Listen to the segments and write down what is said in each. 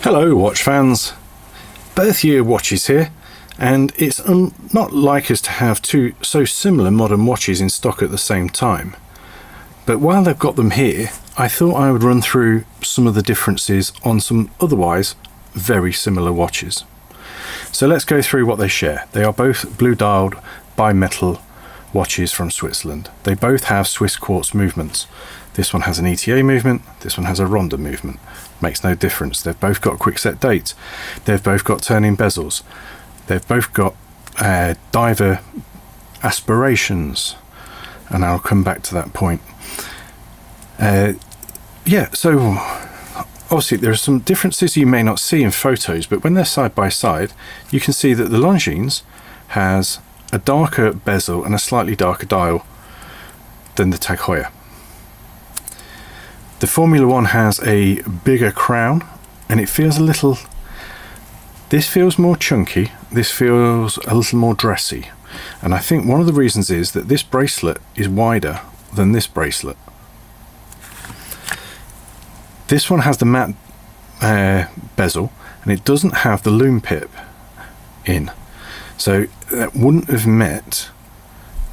Hello watch fans, Birth Year Watches here, and it's not like us to have two so similar modern watches in stock at the same time. But while they've got them here, I thought I would run through some of the differences on some otherwise very similar watches. So let's go through what they share. They are both blue dialed bimetal watches from Switzerland. They both have Swiss quartz movements. This one has an ETA movement, this one has a Ronda movement. Makes no difference. They've both got quick set dates. They've both got turning bezels. They've both got diver aspirations, and I'll come back to that point. So obviously there are some differences you may not see in photos, but when they're side by side, you can see that the Longines has a darker bezel and a slightly darker dial than the Tag Heuer. The Formula 1 has a bigger crown, and it feels this feels more chunky, this feels a little more dressy, and I think one of the reasons is that this bracelet is wider than this bracelet. This one has the matte bezel, and it doesn't have the lume pip in, so that wouldn't have met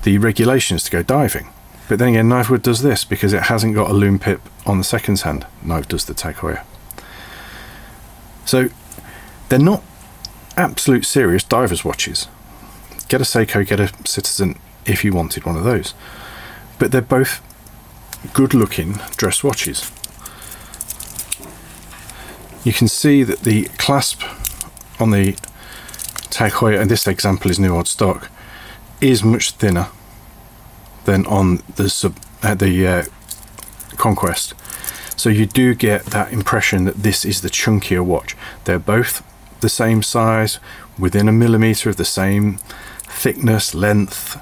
the regulations to go diving. But then again, Knivewood does this because it hasn't got a lume pip on the seconds hand. Knife does the Tag Heuer. So they're not absolute serious divers watches. Get a Seiko, get a Citizen if you wanted one of those. But they're both good looking dress watches. You can see that the clasp on the Tag Heuer, and this example is new old stock, is much thinner than on the Conquest. So you do get that impression that this is the chunkier watch. They're both the same size, within a millimetre of the same thickness, length,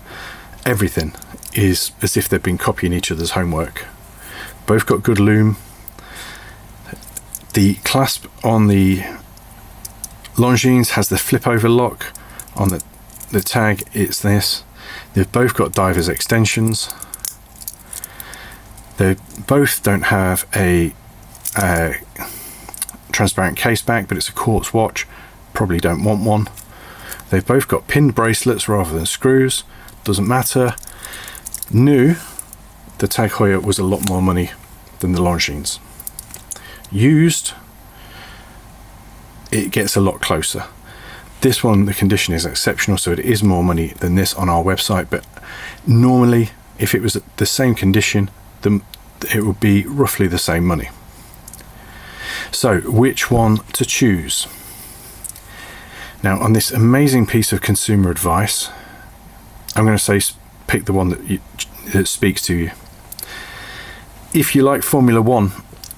everything is as if they've been copying each other's homework. Both got good lume. The clasp on the Longines has the flip over lock. On the Tag, it's this. They've both got divers extensions. They both don't have a transparent case back, but it's a quartz watch. Probably don't want one. They've both got pinned bracelets rather than screws. Doesn't matter. New, the Tag Heuer was a lot more money than the Longines. Used, it gets a lot closer. This one, the condition is exceptional, so it is more money than this on our website, but normally if it was the same condition, then it would be roughly the same money. So which one to choose? Now on this amazing piece of consumer advice, I'm going to say pick the one that speaks to you. If you like Formula 1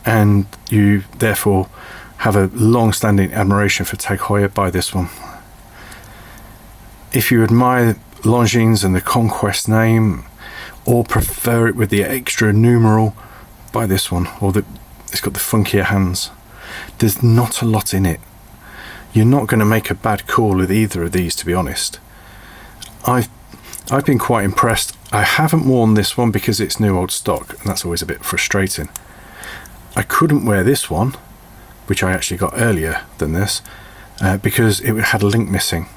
and you therefore have a long-standing admiration for Tag Heuer, buy this one. If you admire Longines and the Conquest name, or prefer it with the extra numeral, buy this one. Or it's got the funkier hands. There's not a lot in it. You're not going to make a bad call with either of these, to be honest. I've been quite impressed. I haven't worn this one because it's new old stock, and that's always a bit frustrating. I couldn't wear this one, which I actually got earlier than this, because it had a link missing.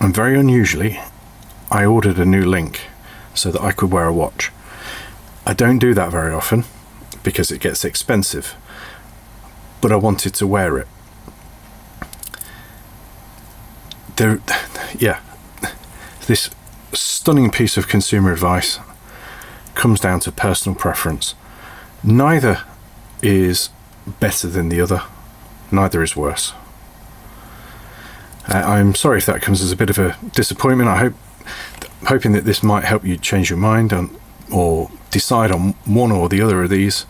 And very unusually, I ordered a new link so that I could wear a watch. I don't do that very often because it gets expensive, but I wanted to wear it. This stunning piece of consumer advice comes down to personal preference. Neither is better than the other, neither is worse. I'm sorry if that comes as a bit of a disappointment. Hoping that this might help you change your mind or decide on one or the other of these.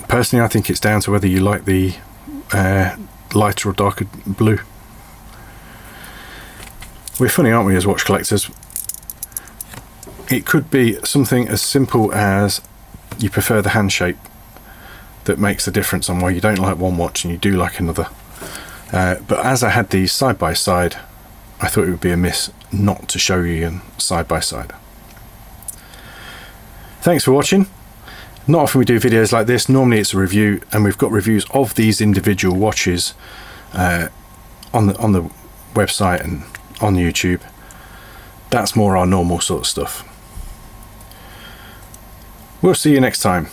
Personally, I think it's down to whether you like the lighter or darker blue. We're funny, aren't we, as watch collectors? It could be something as simple as you prefer the hand shape that makes a difference on why you don't like one watch and you do like another. But as I had these side by side, I thought it would be amiss not to show you side by side. Thanks for watching, Not often we do videos like this. Normally it's a review, and we've got reviews of these individual watches on the website and on YouTube. That's more our normal sort of stuff. We'll see you next time.